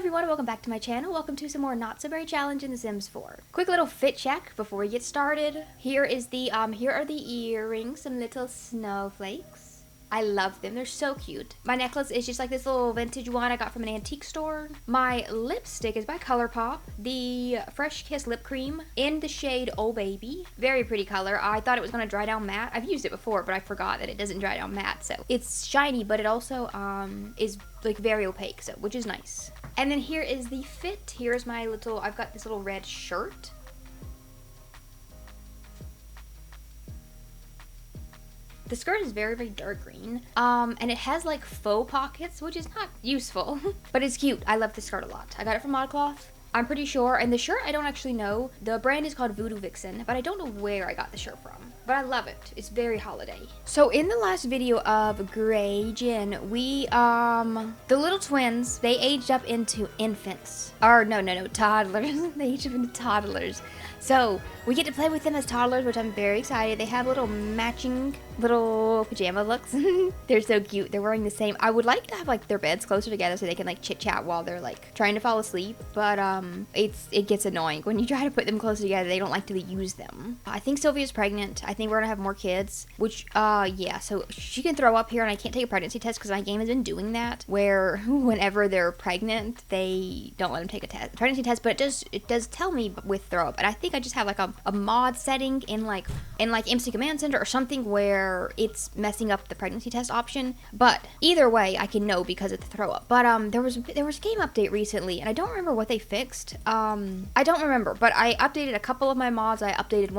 everyone, welcome back to my channel. Welcome to some more Not So Berry Challenge in The Sims 4. Quick little fit check before we get started. Here are the earrings, some little snowflakes. I love them, they're so cute. My necklace is just like this little vintage one I got from an antique store. My lipstick is by ColourPop, the Fresh Kiss lip cream in the shade Oh Baby. Very pretty color. I thought it was gonna dry down matte. I've used it before, but I forgot that it doesn't dry down matte, so it's shiny, but it also is like very opaque, so which is nice. And then here is the fit. Here's my little, I've got this little red shirt. The skirt is very, very dark green. And it has like faux pockets, which is not useful, but it's cute. I love this skirt a lot. I got it from ModCloth. I'm pretty sure, and the shirt I don't actually know. The brand is called Voodoo Vixen, but I don't know where I got the shirt from. But I love it. It's very holiday. So in the last video of Gray Jin, we, the little twins, they aged up into infants. Or no, toddlers. They aged up into toddlers. So we get to play with them as toddlers, which I'm very excited. They have little matching little pajama looks. They're so cute. They're wearing the same. I would like to have like their beds closer together so they can like chit chat while they're like trying to fall asleep. But it gets annoying when you try to put them close together. They don't like to use them. I think Sylvia's pregnant. I think we're gonna have more kids. Which yeah. So she can throw up here, and I can't take a pregnancy test because my game has been doing that. Where whenever they're pregnant, they don't let them take a pregnancy test. But it does tell me with throw up. And I think I just have like a mod setting in like MC Command Center or something where it's messing up the pregnancy test option. But either way, I can know because of the throw up. But there was a game update recently, and I don't remember what they fixed. I don't remember, but I updated a couple of my mods. I updated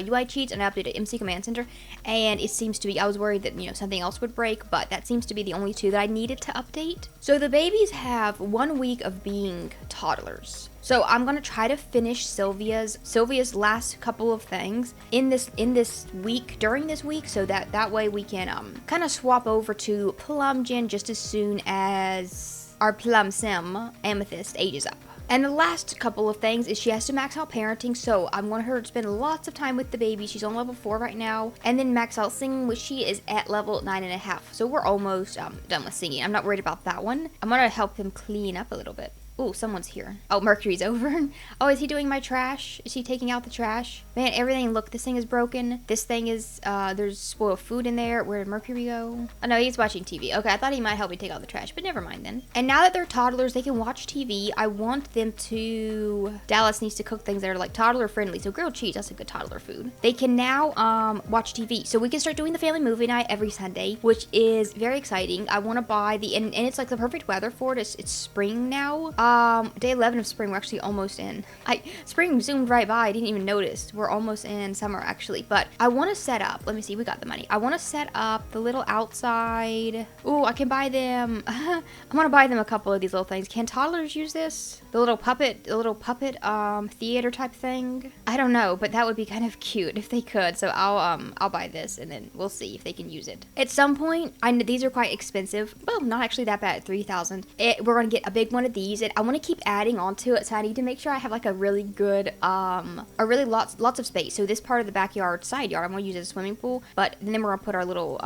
UI cheats, and I updated MC Command Center, and it seems to be, I was worried that something else would break, but that seems to be the only two that I needed to update. So the babies have 1 week of being toddlers. So I'm gonna try to finish Sylvia's last couple of things in this week, during this week, so that way we can kind of swap over to Plum Gen just as soon as our Plum Sim Amethyst ages up. And the last couple of things is she has to max out parenting, so I want her to spend lots of time with the baby. She's on level 4 right now. And then max out singing, which she is at level 9.5. So we're almost done with singing. I'm not worried about that one. I'm gonna help them clean up a little bit. Oh, someone's here. Oh, Mercury's over. Oh, is he doing my trash? Is he taking out the trash? Man, everything, look, this thing is broken. This thing is, there's spoiled food in there. Where did Mercury go? Oh, no, he's watching TV. Okay, I thought he might help me take out the trash, but never mind then. And now that they're toddlers, they can watch TV. I want them to... Dallas needs to cook things that are, like, toddler friendly. So grilled cheese, that's a good toddler food. They can now, watch TV. So we can start doing the family movie night every Sunday, which is very exciting. I want to buy the... And it's, like, the perfect weather for it. It's spring now. Day 11 of spring, we're actually almost in. Spring zoomed right by, I didn't even notice. We're almost in summer actually, but I want to set up, let me see, we got the money. I want to set up the little outside. Ooh, I can buy them. I want to buy them a couple of these little things. Can toddlers use this? The little puppet theater type thing? I don't know, but that would be kind of cute if they could. So I'll buy this and then we'll see if they can use it. At some point, I know these are quite expensive. Well, not actually that bad, 3,000. We're going to get a big one of these, and I want to keep adding onto it, so I need to make sure I have like a really good lots of space. So this part of the backyard, side yard, I'm gonna use it as a swimming pool, but then we're gonna put our little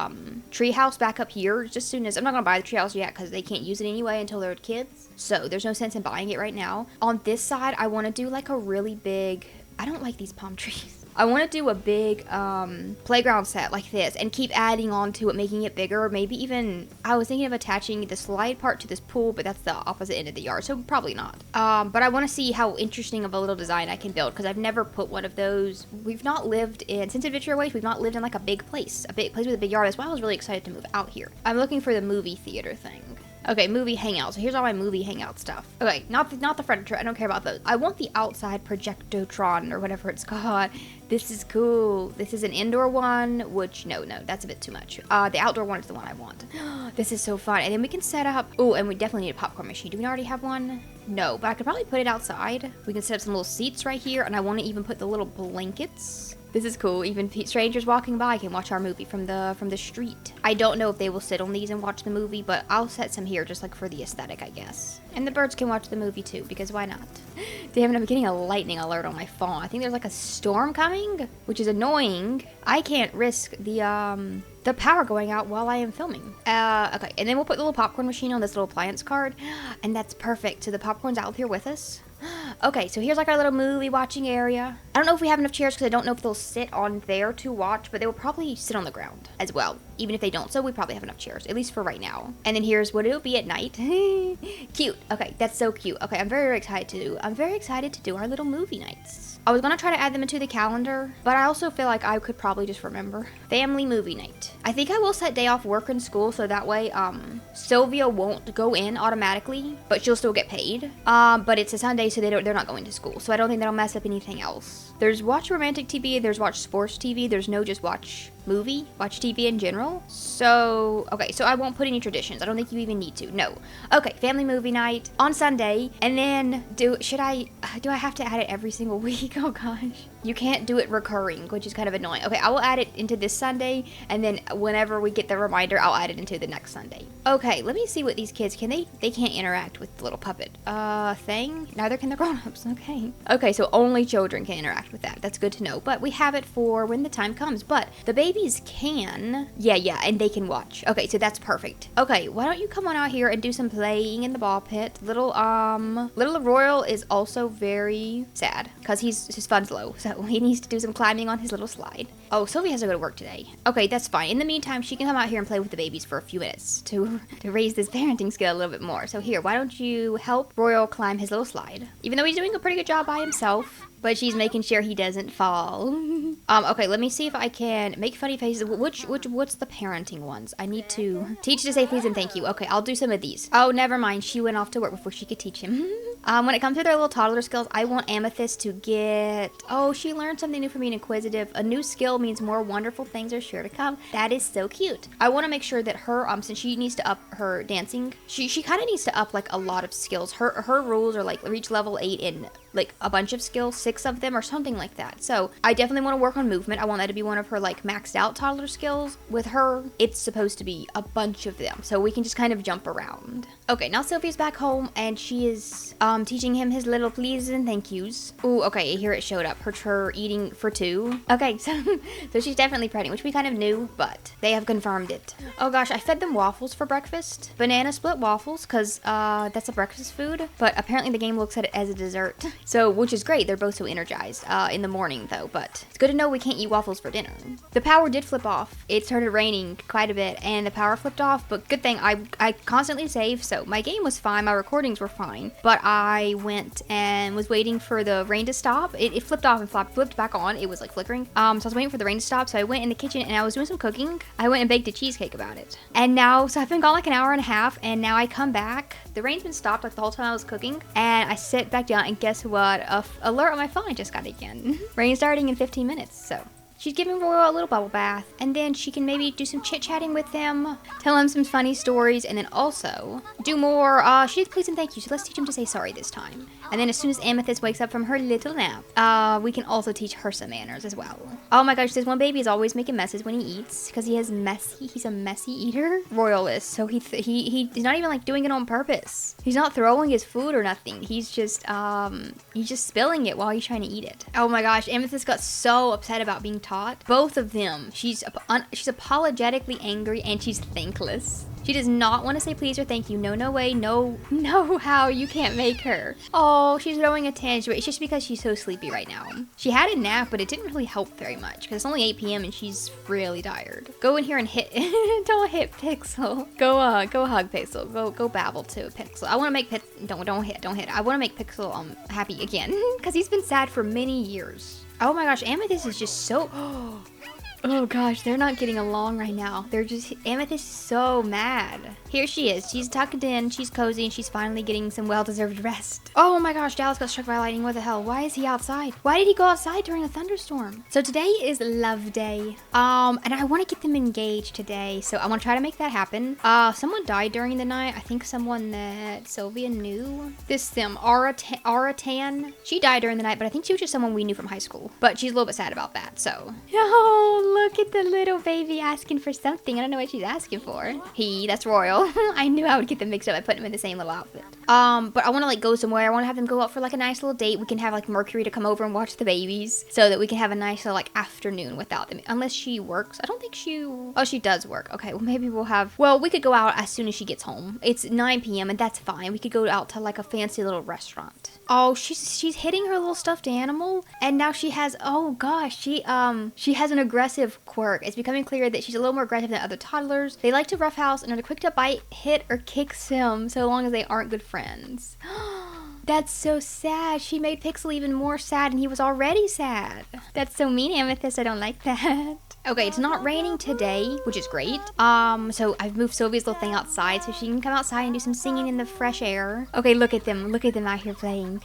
tree house back up here just as soon as... I'm not gonna buy the tree house yet because they can't use it anyway until they're kids, so there's no sense in buying it right now. On this side, I want to do like a really big... I don't like these palm trees. I want to do a big playground set like this and keep adding on to it, making it bigger. Maybe even, I was thinking of attaching the slide part to this pool, but that's the opposite end of the yard, so probably not. But I want to see how interesting of a little design I can build, because I've never put one of those. We've not lived in, since Adventure Awaits, we've not lived in like a big place with a big yard. That's why I was really excited to move out here. I'm looking for the movie theater thing. Okay, movie hangout. So here's all my movie hangout stuff. Okay, not the furniture. I don't care about those. I want the outside projectotron or whatever it's called. This is cool. This is an indoor one, which no, that's a bit too much. The outdoor one is the one I want. This is so fun. And then we can set up... Oh, and we definitely need a popcorn machine. Do we already have one? No, but I could probably put it outside. We can set up some little seats right here, and I want to even put the little blankets. This is cool. Even strangers walking by can watch our movie from the street. I don't know if they will sit on these and watch the movie, but I'll set some here just like for the aesthetic, I guess. And the birds can watch the movie too, because why not? Damn it, I'm getting a lightning alert on my phone. I think there's like a storm coming. going, which is annoying. I can't risk the power going out while I am filming. Okay, and then we'll put the little popcorn machine on this little appliance card, and that's perfect. So the popcorn's out here with us. Okay, so here's like our little movie watching area. I don't know if we have enough chairs because I don't know if they'll sit on there to watch, but they will probably sit on the ground as well. Even if they don't, so we probably have enough chairs, at least for right now. And then here's what it'll be at night. Cute. Okay, that's so cute. Okay, I'm very excited to do our little movie nights. I was gonna try to add them into the calendar, but I also feel like I could probably just remember. Family movie night. I think I will set day off work and school so that way Sylvia won't go in automatically, but she'll still get paid. But it's a Sunday, so they're not going to school, so I don't think that'll mess up anything else. There's watch romantic TV, there's watch sports TV, there's no just watch TV in general. So, okay, so I won't put any traditions. I don't think you even need to. No. Okay, family movie night on Sunday, and then do I have to add it every single week? Oh gosh. You can't do it recurring, which is kind of annoying. Okay, I will add it into this Sunday, and then whenever we get the reminder, I'll add it into the next Sunday. Okay, let me see what these kids can. They can't interact with the little puppet thing. Neither can the grown-ups. Okay, so only children can interact with that. That's good to know. But we have it for when the time comes. But the babies can. Yeah, and they can watch. Okay, so that's perfect. Okay, why don't you come on out here and do some playing in the ball pit? Little Royal is also very sad because his fun's low, so he needs to do some climbing on his little slide. Oh, Sylvia has to go to work today. Okay, that's fine. In the meantime, she can come out here and play with the babies for a few minutes to raise this parenting skill a little bit more. So here, why don't you help Royal climb his little slide? Even though he's doing a pretty good job by himself. But she's making sure he doesn't fall. Okay, let me see if I can make funny faces. What's the parenting ones? I need to teach to say please and thank you. Okay, I'll do some of these. Oh, never mind. She went off to work before she could teach him. When it comes to their little toddler skills, I want Amethyst to get... Oh, she learned something new from being inquisitive. A new skill means more wonderful things are sure to come. That is so cute. I want to make sure that her, since she needs to up her dancing, she kind of needs to up like a lot of skills. Her rules are like reach level 8 in like a bunch of skills, 6 of them or something like that. So I definitely want to work on movement. I want that to be one of her like maxed out toddler skills. With her, it's supposed to be a bunch of them, so we can just kind of jump around. Okay, now Sylvia's back home and she is teaching him his little pleases and thank yous. Ooh, okay, here it showed up. Her eating for 2. Okay, so she's definitely pregnant, which we kind of knew, but they have confirmed it. Oh gosh, I fed them waffles for breakfast. Banana split waffles, because that's a breakfast food, but apparently the game looks at it as a dessert. So, which is great. They're both so energized in the morning, though, but it's good to know we can't eat waffles for dinner. The power did flip off. It started raining quite a bit, and the power flipped off, but good thing I constantly save, so my game was fine, my recordings were fine, but I went and was waiting for the rain to stop. It flipped off and flipped back on. It was like flickering. So I was waiting for the rain to stop, so I went in the kitchen and I was doing some cooking. I went and baked a cheesecake about it. And now, so I've been gone like an hour and a half, and now I come back. The rain's been stopped like the whole time I was cooking, and I sit back down, and guess what? A alert on my phone I just got again. Rain starting in 15 minutes, so. She's giving Royal a little bubble bath, and then she can maybe do some chit-chatting with him, tell him some funny stories, and then also do more, she did please and thank you, so let's teach him to say sorry this time. And then as soon as Amethyst wakes up from her little nap, we can also teach her some manners as well. Oh my gosh, this one baby is always making messes when he eats, because he's a messy eater. Royal is, so he's not even like doing it on purpose. He's not throwing his food or nothing, he's just spilling it while he's trying to eat it. Oh my gosh, Amethyst got so upset about being taught. Both of them. She's apologetically angry and she's thankless. She does not want to say please or thank you. No way. No how. You can't make her. Oh, she's throwing a tantrum. It's just because she's so sleepy right now. She had a nap, but it didn't really help very much because it's only 8 p.m. and she's really tired. Go in here and hit. Don't hit Pixel. Go hug Pixel. Go babble to Pixel. I want to make don't hit. I want to make Pixel happy again because he's been sad for many years. Oh my gosh, Amethyst is just so... Oh gosh, they're not getting along right now. Amethyst is so mad. Here she is. She's tucked in, she's cozy, and she's finally getting some well-deserved rest. Oh my gosh, Dallas got struck by lightning. What the hell? Why is he outside? Why did he go outside during a thunderstorm? So today is Love Day. And I want to get them engaged today, so I want to try to make that happen. Someone died during the night. I think someone that Sylvia knew. Aura Tan. She died during the night, but I think she was just someone we knew from high school. But she's a little bit sad about that, so. Oh, Look at the little baby asking for something. I don't know what she's asking for. That's royal. I knew I would get them mixed up. I put them in the same little outfit. But I want to like go somewhere. I want to have them go out for like a nice little date. We can have like Mercury to come over and watch the babies so that we can have a nice little like afternoon without them. Unless she works. I don't think oh, she does work. Okay, well maybe we could go out as soon as she gets home. It's 9 p.m. and that's fine. We could go out to like a fancy little restaurant. Oh, she's hitting her little stuffed animal, and now she has, oh gosh, she has an aggressive quirk. It's becoming clear that she's a little more aggressive than other toddlers. They like to roughhouse and are quick to bite, hit, or kick Sim so long as they aren't good friends. That's so sad. She made Pixel even more sad, and he was already sad. That's so mean, Amethyst. I don't like that. Okay, it's not raining today, which is great. So I've moved Sylvia's little thing outside so she can come outside and do some singing in the fresh air. Okay, look at them. Look at them out here playing.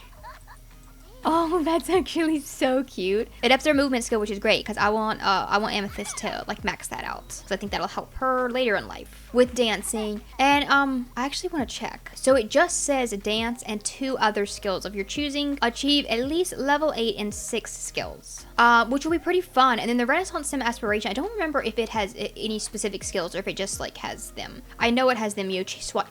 Oh, that's actually so cute. It ups their movement skill, which is great because I want Amethyst to like max that out. So I think that'll help her later in life with dancing. And I actually want to check. So it just says dance and 2 other skills of your choosing. Achieve at least level 8 and 6 skills. Which will be pretty fun. And then the Renaissance Sim aspiration, I don't remember if it has any specific skills or if it just like has them. I know it has them,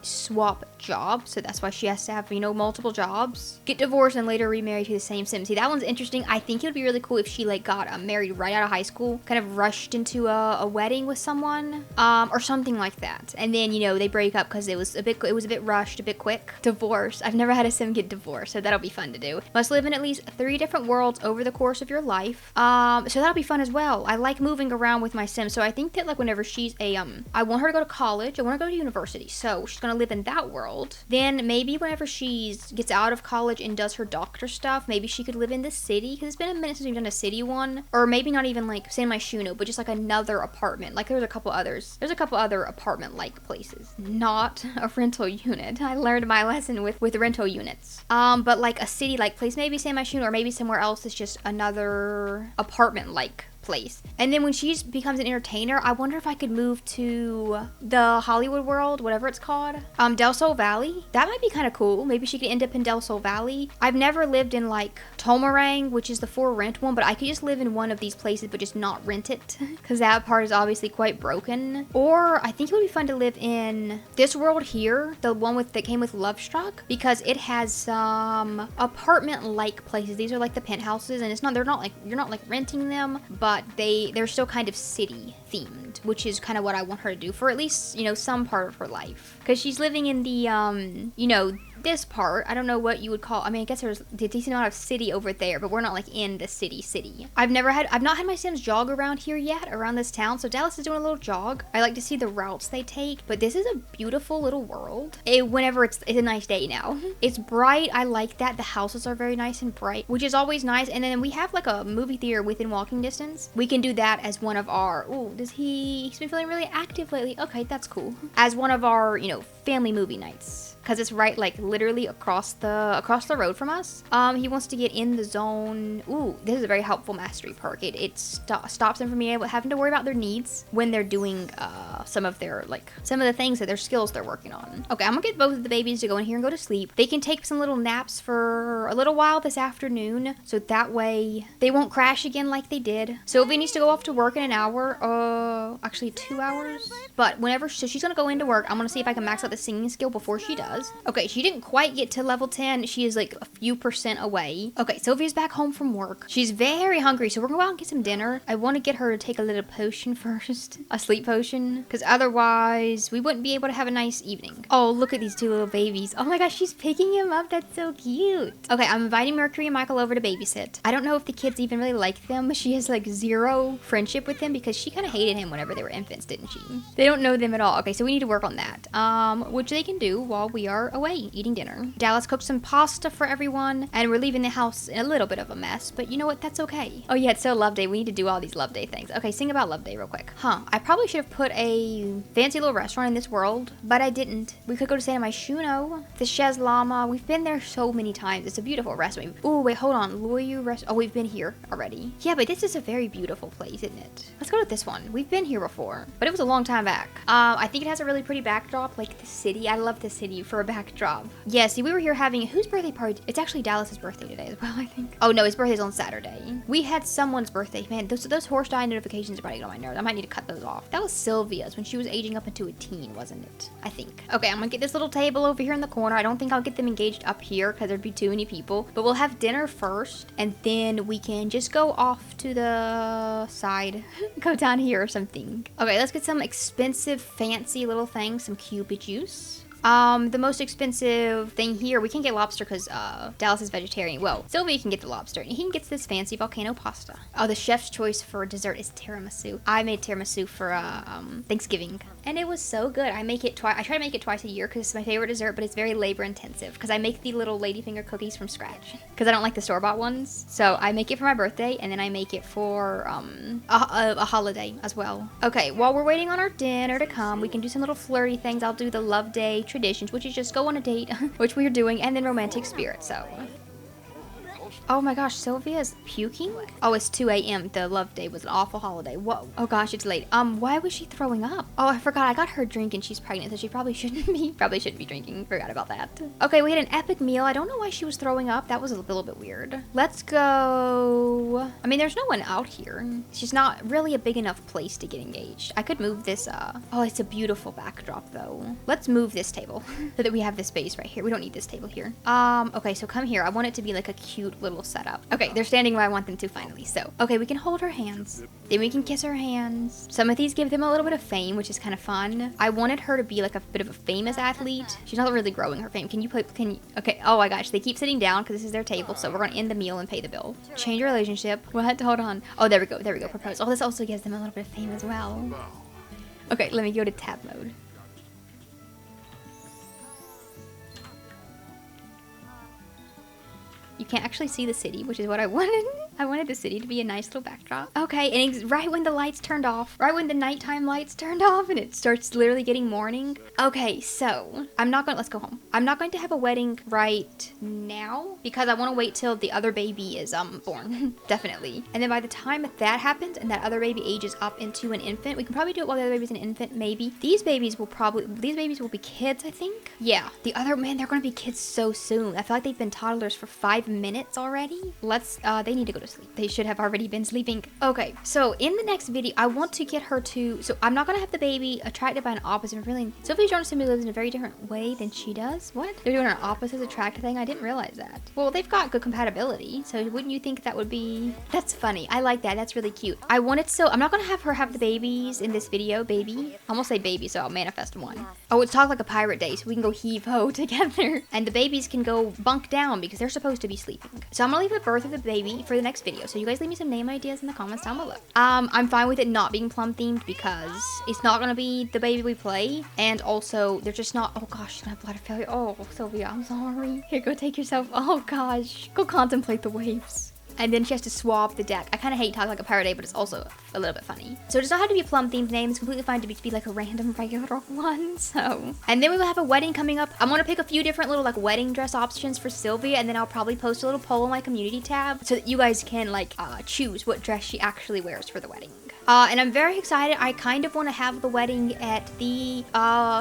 swap jobs, so that's why she has to have, multiple jobs. Get divorced and later remarry to the same Sim. See, that one's interesting. I think it would be really cool if she like got married right out of high school, kind of rushed into a wedding with someone, or something like that. And then, they break up because it was a bit rushed, a bit quick. Divorce. I've never had a Sim get divorced, so that'll be fun to do. Must live in at least 3 different worlds over the course of your life. So that'll be fun as well. I like moving around with my Sim, so I think that like whenever she's I want her to go to college, I want her to go to university, so she's gonna live in that world. Then maybe whenever she gets out of college and does her doctor stuff, maybe she could live in the city, because it's been a minute since we've done a city one, or maybe not even like San Myshuno, but just like another apartment. Like there's a couple other apartment like places, not a rental unit. I learned my lesson with rental units. But like a city like place, maybe San Myshuno, or maybe somewhere else is just another apartment like place. And then when she becomes an entertainer, I wonder if I could move to the Hollywood world, whatever it's called, Del Sol Valley. That might be kind of cool. Maybe she could end up in Del Sol Valley. I've never lived in like Tomarang, which is the for rent one, but I could just live in one of these places but just not rent it, because that part is obviously quite broken. Or I think it would be fun to live in this world here, the one that came with Lovestruck, because it has some apartment like places. These are like the penthouses, and you're not like renting them, but they're still kind of city themed, which is kind of what I want her to do for at least, some part of her life. Because she's living in the, this part. I don't know what you would call, I guess there's a decent amount of city over there, but we're not like in the city. I've not had my Sims jog around here yet, around this town, so Dallas is doing a little jog. I like to see the routes they take, but this is a beautiful little world. Whenever it's a nice day now. It's bright, I like that. The houses are very nice and bright, which is always nice. And then we have like a movie theater within walking distance. We can do that as one of our, he's been feeling really active lately. Okay, that's cool. As one of our, family movie nights. Because it's right, like, literally across the road from us. He wants to get in the zone. Ooh, this is a very helpful mastery perk. It stops them from being having to worry about their needs when they're doing some of the things that their skills they're working on. Okay, I'm gonna get both of the babies to go in here and go to sleep. They can take some little naps for a little while this afternoon, so that way they won't crash again like they did. Sylvie needs to go off to work in an hour, actually 2 hours. But so she's gonna go into work. I'm gonna see if I can max out the singing skill before she does. Okay, she didn't quite get to level 10. She is like a few % away. Okay, Sylvia's back home from work. She's very hungry, so we're gonna go out and get some dinner. I want to get her to take a little potion first, a sleep potion, because otherwise we wouldn't be able to have a nice evening. Oh, look at these 2 little babies. Oh my gosh, she's picking him up. That's so cute. Okay, I'm inviting Mercury and Michael over to babysit. I don't know if the kids even really like them. She has like 0 friendship with them because she kind of hated him whenever they were infants, didn't she? They don't know them at all. Okay, so we need to work on that, which they can do while we are away eating dinner. Dallas cooked some pasta for everyone, and we're leaving the house in a little bit of a mess, but you know what? That's okay. Oh yeah, it's still Love Day. We need to do all these Love Day things. Okay, sing about Love Day real quick. I probably should have put a fancy little restaurant in this world, but I didn't. We could go to San Myshuno, the Chez Llama. We've been there so many times. It's a beautiful restaurant. Oh wait, hold on. Loyu rest. Oh, we've been here already. Yeah, but this is a very beautiful place, isn't it? Let's go to this one. We've been here before, but it was a long time back. I think it has a really pretty backdrop. Like this city. I love the city for a backdrop. Yeah, see, we were here having, whose birthday party? It's actually Dallas's birthday today as well, I think. Oh no, his birthday's on Saturday. We had someone's birthday. Man, those horse die notifications are probably getting on my nerves. I might need to cut those off. That was Sylvia's when she was aging up into a teen, wasn't it? I think. Okay, I'm gonna get this little table over here in the corner. I don't think I'll get them engaged up here because there'd be too many people. But we'll have dinner first, and then we can just go off to the side. Go down here or something. Okay, let's get some expensive, fancy little things. Some Cupid juice. The most expensive thing here, we can get lobster because Dallas is vegetarian. Well, Sylvia can get the lobster, and he gets this fancy volcano pasta. Oh, the chef's choice for dessert is tiramisu. I made tiramisu for Thanksgiving, and it was so good. I make it twice. I try to make it twice a year because it's my favorite dessert, but it's very labor intensive because I make the little ladyfinger cookies from scratch because I don't like the store-bought ones. So I make it for my birthday, and then I make it for a holiday as well. Okay, while we're waiting on our dinner to come, we can do some little flirty things. I'll do the love day traditions, which is just go on a date, which we are doing, and then romantic spirit. So oh my gosh, Sylvia is puking? Oh, it's 2 a.m. The love day was an awful holiday. Whoa. Oh gosh, it's late. Why was she throwing up? Oh, I forgot. I got her drink and she's pregnant, so she probably shouldn't be drinking. Forgot about that. Okay, we had an epic meal. I don't know why she was throwing up. That was a little bit weird. Let's go. I mean, there's no one out here. It's just not really a big enough place to get engaged. I could move this, oh, it's a beautiful backdrop though. Let's move this table so that we have this space right here. We don't need this table here. Okay, so come here. I want it to be like a cute little setup. Okay, they're standing where I want them to finally. So, okay, we can hold her hands. Then we can kiss her hands. Some of these give them a little bit of fame, which is kind of fun. I wanted her to be like a bit of a famous athlete. She's not really growing her fame. Okay, oh my gosh, they keep sitting down because this is their table, so we're gonna end the meal and pay the bill. Change your relationship. What? Hold on. Oh, there we go, propose. Oh, this also gives them a little bit of fame as well. Okay, let me go to tab mode. You can't actually see the city, which is what I wanted. I wanted the city to be a nice little backdrop. Okay, and it's right when the lights turned off, right when the nighttime lights turned off and it starts literally getting morning. Okay, so let's go home. I'm not going to have a wedding right now because I want to wait till the other baby is born, definitely. And then by the time that happens and that other baby ages up into an infant, we can probably do it while the other baby's an infant, maybe. These babies will be kids, I think. Yeah, they're going to be kids so soon. I feel like they've been toddlers for 5 minutes already. They need to go to sleep. They should have already been sleeping. Okay, so in the next video, I want to get her to, so I'm not gonna have the baby attracted by an opposite. Really, Sophie Jonas to me lives in a very different way than she does. What? They're doing an opposite attract thing? I didn't realize that. Well, they've got good compatibility, so wouldn't you think that would be, that's funny. I like that. That's really cute. I'm not gonna have her have the babies in this video, baby. I almost say baby, so I'll manifest one. Oh, it's Talk Like a Pirate Day, so we can go heave-ho together. And the babies can go bunk down because they're supposed to be sleeping. So I'm gonna leave the birth of the baby for the next video. So you guys leave me some name ideas in the comments down below. I'm fine with it not being plum themed because it's not gonna be the baby we play, and also they're just not. Oh gosh, she's gonna have bladder failure. Oh, Sylvia, I'm sorry. Here, go take yourself. Oh gosh, go contemplate the waves. And then she has to swab the deck. I kind of hate Talk Like a Pirate Day, but it's also a little bit funny. So it does not have to be a plum themed name. It's completely fine to be like a random regular one. So, and then we will have a wedding coming up. I'm gonna pick a few different little like wedding dress options for Sylvia, and then I'll probably post a little poll on my community tab so that you guys can like choose what dress she actually wears for the wedding. And I'm very excited. I kind of want to have the wedding at the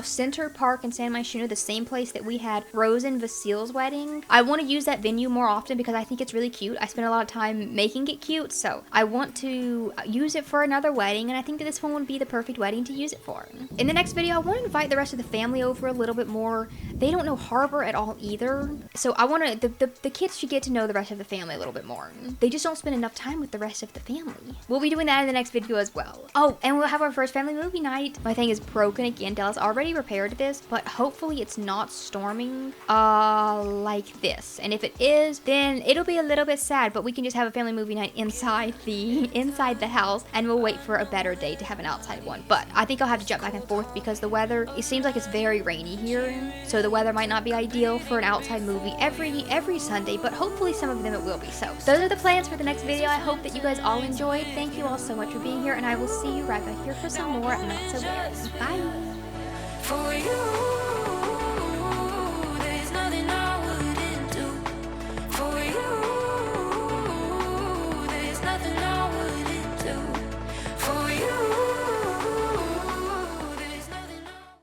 Center Park in San Myshuno, the same place that we had Rose and Vasile's wedding. I want to use that venue more often because I think it's really cute. I spent a lot of time making it cute, so I want to use it for another wedding, and I think that this one would be the perfect wedding to use it for. In the next video, I want to invite the rest of the family over a little bit more. They don't know Harbor at all either, so I want to, the kids should get to know the rest of the family a little bit more. They just don't spend enough time with the rest of the family. We'll be doing that in the next video as well. Oh, and we'll have our first family movie night. My thing is broken again. Dallas already repaired this, but hopefully it's not storming like this. And if it is, then it'll be a little bit sad, but we can just have a family movie night inside the house, and we'll wait for a better day to have an outside one. But I think I'll have to jump back and forth because the weather, it seems like it's very rainy here, so the weather might not be ideal for an outside movie every Sunday, but hopefully some of them it will be. So those are the plans for the next video. I hope that you guys all enjoyed. Thank you all so much for being here, and I will see you right back here for some more Not So Bad. Bye! For you.